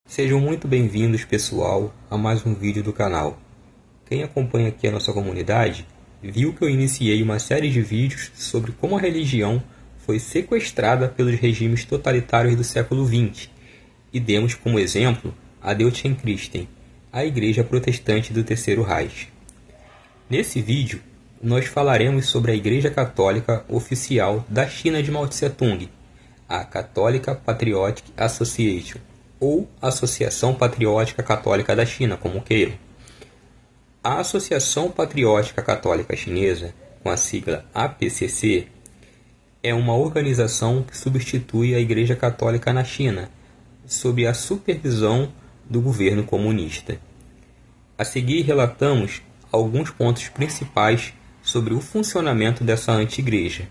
Sejam muito bem-vindos, pessoal, a mais um vídeo do canal. Quem acompanha aqui a nossa comunidade viu que eu iniciei uma série de vídeos sobre como a religião foi sequestrada pelos regimes totalitários do século XX e demos como exemplo a Deutschen Christen, a Igreja Protestante do Terceiro Reich. Nesse vídeo, nós falaremos sobre a Igreja Católica Oficial da China de Mao Tse-tung, a Catholic Patriotic Association, ou Associação Patriótica Católica da China, como queiram. A Associação Patriótica Católica Chinesa, com a sigla APCC, é uma organização que substitui a Igreja Católica na China, sob a supervisão do governo comunista. A seguir, relatamos alguns pontos principais sobre o funcionamento dessa anti-igreja.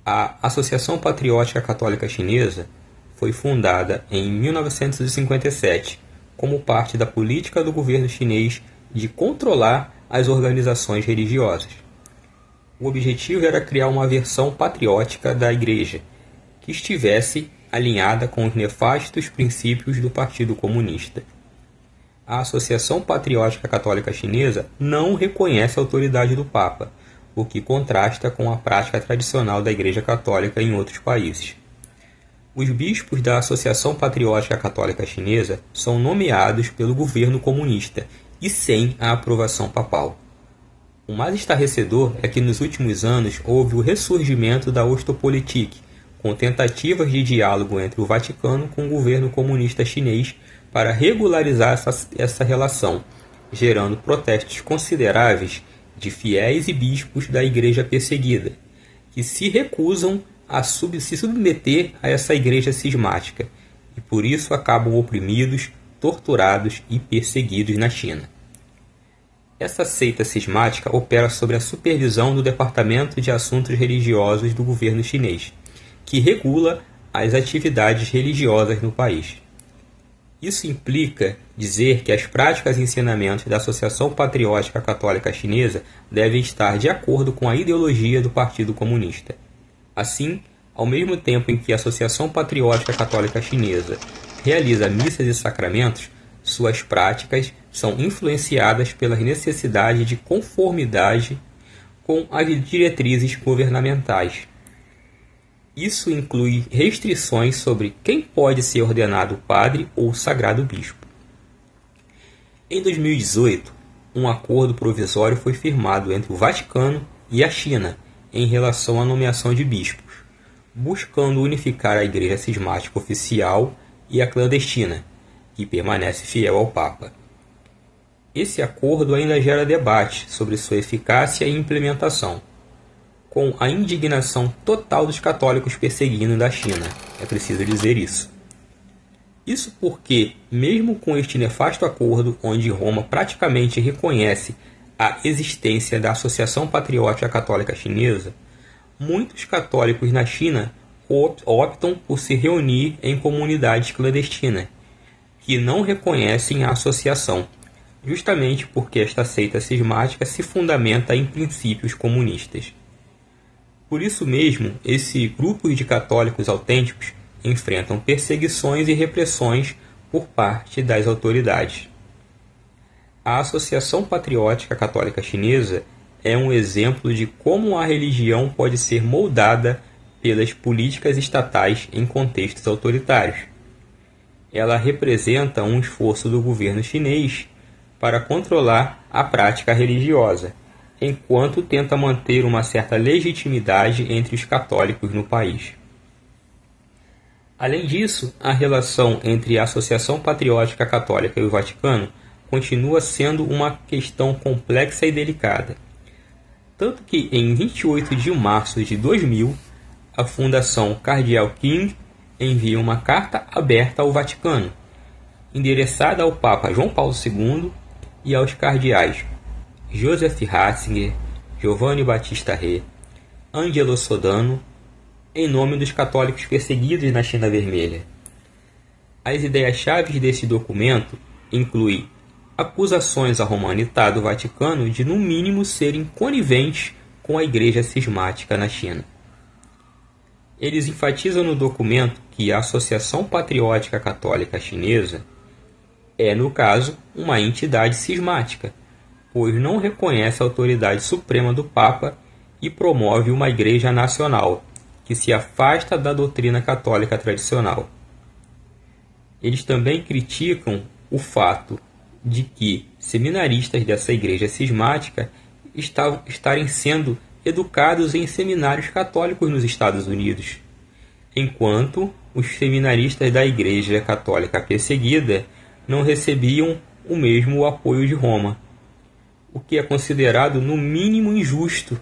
A Associação Patriótica Católica Chinesa foi fundada em 1957 como parte da política do governo chinês de controlar as organizações religiosas. O objetivo era criar uma versão patriótica da Igreja que estivesse alinhada com os nefastos princípios do Partido Comunista. A Associação Patriótica Católica Chinesa não reconhece a autoridade do Papa, o que contrasta com a prática tradicional da Igreja Católica em outros países. Os bispos da Associação Patriótica Católica Chinesa são nomeados pelo governo comunista e sem a aprovação papal. O mais estarrecedor é que nos últimos anos houve o ressurgimento da Ostopolitik, com tentativas de diálogo entre o Vaticano com o governo comunista chinês para regularizar essa relação, gerando protestos consideráveis de fiéis e bispos da Igreja perseguida, que se recusam a se submeter a essa igreja cismática e por isso acabam oprimidos, torturados e perseguidos na China. Essa seita cismática opera sob a supervisão do Departamento de Assuntos Religiosos do governo chinês, que regula as atividades religiosas no país. Isso implica dizer que as práticas e ensinamentos da Associação Patriótica Católica Chinesa devem estar de acordo com a ideologia do Partido Comunista. Assim, ao mesmo tempo em que a Associação Patriótica Católica Chinesa realiza missas e sacramentos, suas práticas são influenciadas pelas necessidades de conformidade com as diretrizes governamentais. Isso inclui restrições sobre quem pode ser ordenado padre ou sagrado bispo. Em 2018, um acordo provisório foi firmado entre o Vaticano e a China em relação à nomeação de bispos, buscando unificar a Igreja Cismática Oficial e a clandestina, que permanece fiel ao Papa. Esse acordo ainda gera debate sobre sua eficácia e implementação, com a indignação total dos católicos perseguindo da China, é preciso dizer isso. Isso porque, mesmo com este nefasto acordo, onde Roma praticamente reconhece a existência da Associação Patriótica Católica Chinesa, muitos católicos na China optam por se reunir em comunidades clandestinas, que não reconhecem a associação, justamente porque esta seita cismática se fundamenta em princípios comunistas. Por isso mesmo, esses grupos de católicos autênticos enfrentam perseguições e repressões por parte das autoridades. A Associação Patriótica Católica Chinesa é um exemplo de como a religião pode ser moldada pelas políticas estatais em contextos autoritários. Ela representa um esforço do governo chinês para controlar a prática religiosa, enquanto tenta manter uma certa legitimidade entre os católicos no país. Além disso, a relação entre a Associação Patriótica Católica e o Vaticano continua sendo uma questão complexa e delicada. Tanto que, em 28 de março de 2000, a Fundação Cardeal King envia uma carta aberta ao Vaticano, endereçada ao Papa João Paulo II e aos cardeais Joseph Ratzinger, Giovanni Battista Re, Angelo Sodano, em nome dos católicos perseguidos na China Vermelha. As ideias-chave desse documento incluem acusações à Romanidade do Vaticano de, no mínimo, serem coniventes com a Igreja Cismática na China. Eles enfatizam no documento que a Associação Patriótica Católica Chinesa é, no caso, uma entidade cismática, pois não reconhece a autoridade suprema do Papa e promove uma igreja nacional, que se afasta da doutrina católica tradicional. Eles também criticam o fato de que seminaristas dessa igreja cismática estarem sendo educados em seminários católicos nos Estados Unidos, enquanto os seminaristas da Igreja Católica Perseguida não recebiam o mesmo apoio de Roma, o que é considerado no mínimo injusto,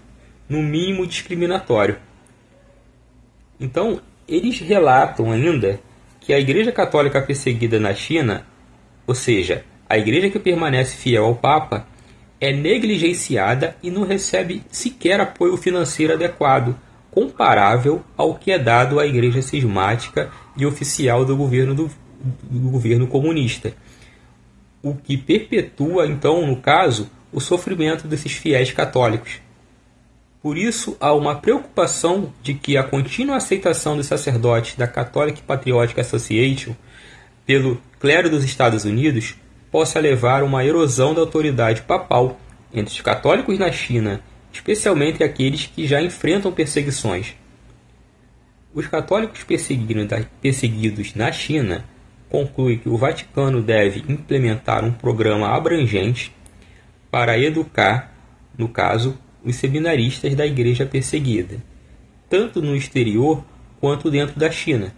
no mínimo discriminatório. Então, eles relatam ainda que a Igreja Católica Perseguida na China, ou seja, a igreja que permanece fiel ao Papa, é negligenciada e não recebe sequer apoio financeiro adequado, comparável ao que é dado à igreja cismática e oficial do governo comunista, o que perpetua, então, no caso, o sofrimento desses fiéis católicos. Por isso, há uma preocupação de que a contínua aceitação dos sacerdotes da Catholic Patriotic Association pelo clero dos Estados Unidos possa levar a uma erosão da autoridade papal entre os católicos na China, especialmente aqueles que já enfrentam perseguições. Os católicos perseguidos na China concluem que o Vaticano deve implementar um programa abrangente para educar, no caso, os seminaristas da igreja perseguida, tanto no exterior quanto dentro da China,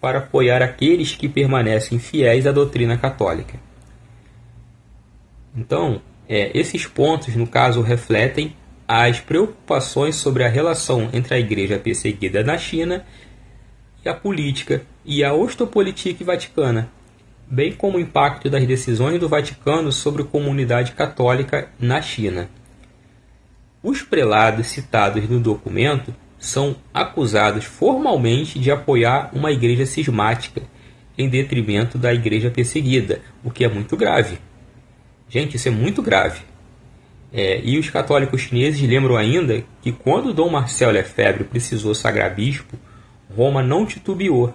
para apoiar aqueles que permanecem fiéis à doutrina católica. Então, esses pontos, no caso, refletem as preocupações sobre a relação entre a igreja perseguida na China e a política e a Ostopolitik vaticana, bem como o impacto das decisões do Vaticano sobre a comunidade católica na China. Os prelados citados no documento são acusados formalmente de apoiar uma igreja cismática em detrimento da igreja perseguida, o que é muito grave. Gente, isso é muito grave. E os católicos chineses lembram ainda que quando Dom Marcel Lefebvre precisou sagrar bispo, Roma não titubeou,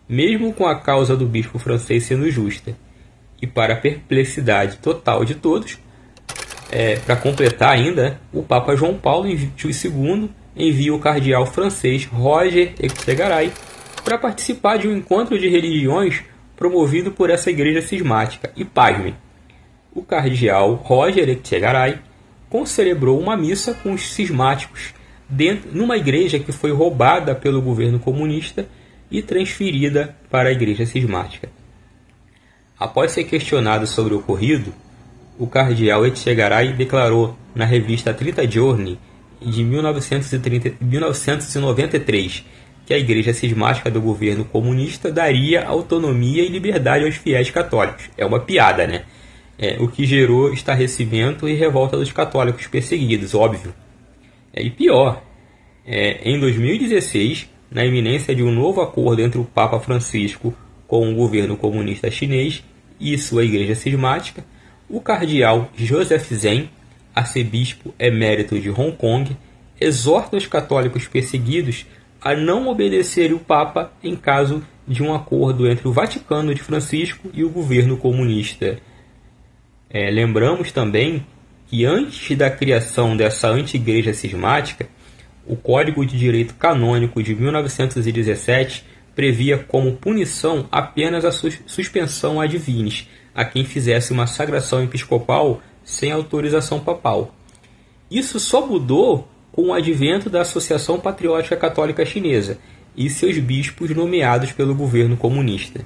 mesmo com a causa do bispo francês sendo justa. E para a perplexidade total de todos, para completar ainda, o Papa João Paulo II envia o cardeal francês Roger Etchegaray para participar de um encontro de religiões promovido por essa igreja cismática. E pasmem, o cardeal Roger Etchegaray concelebrou uma missa com os cismáticos numa igreja que foi roubada pelo governo comunista e transferida para a igreja cismática. Após ser questionado sobre o ocorrido, o cardeal Etchegaray declarou na revista 30 Giorni de 1993 que a igreja cismática do governo comunista daria autonomia e liberdade aos fiéis católicos. É uma piada, né? O que gerou estarrecimento e revolta dos católicos perseguidos, óbvio. E pior, em 2016, na iminência de um novo acordo entre o Papa Francisco com o governo comunista chinês e sua igreja cismática, o cardeal Joseph Zen, arcebispo emérito de Hong Kong, exorta os católicos perseguidos a não obedecerem o Papa em caso de um acordo entre o Vaticano de Francisco e o governo comunista. Lembramos também que antes da criação dessa anti-igreja cismática, o Código de Direito Canônico de 1917 previa como punição apenas a suspensão ad vinis a quem fizesse uma sagração episcopal sem autorização papal. Isso só mudou com o advento da Associação Patriótica Católica Chinesa e seus bispos nomeados pelo governo comunista.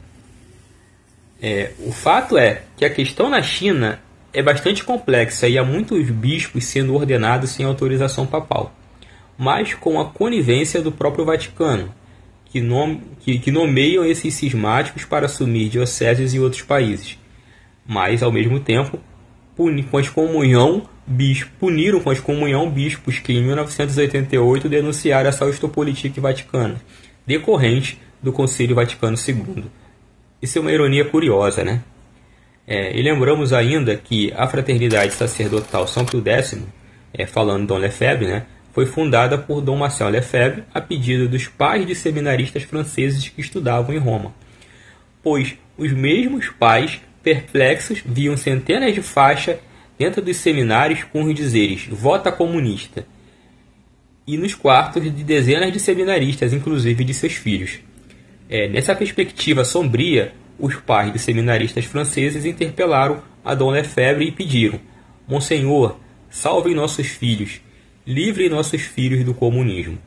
O fato é que a questão na China é bastante complexa e há muitos bispos sendo ordenados sem autorização papal, mas com a conivência do próprio Vaticano, que nomeiam esses cismáticos para assumir dioceses em outros países, mas, ao mesmo tempo, puniram com excomunhão bispos que, em 1988, denunciaram essa Ostopolitik vaticana, decorrente do Concílio Vaticano II. Isso é uma ironia curiosa, né? E lembramos ainda que a Fraternidade Sacerdotal São Pio X, falando de Dom Lefebvre, né, foi fundada por Dom Marcel Lefebvre a pedido dos pais de seminaristas franceses que estudavam em Roma, pois os mesmos pais perplexos viam centenas de faixas dentro dos seminários com os dizeres "vota comunista" e nos quartos de dezenas de seminaristas, inclusive de seus filhos. Nessa perspectiva sombria, os pais de seminaristas franceses interpelaram a Dom Lefebvre e pediram: "Monsenhor, salve nossos filhos, livre nossos filhos do comunismo."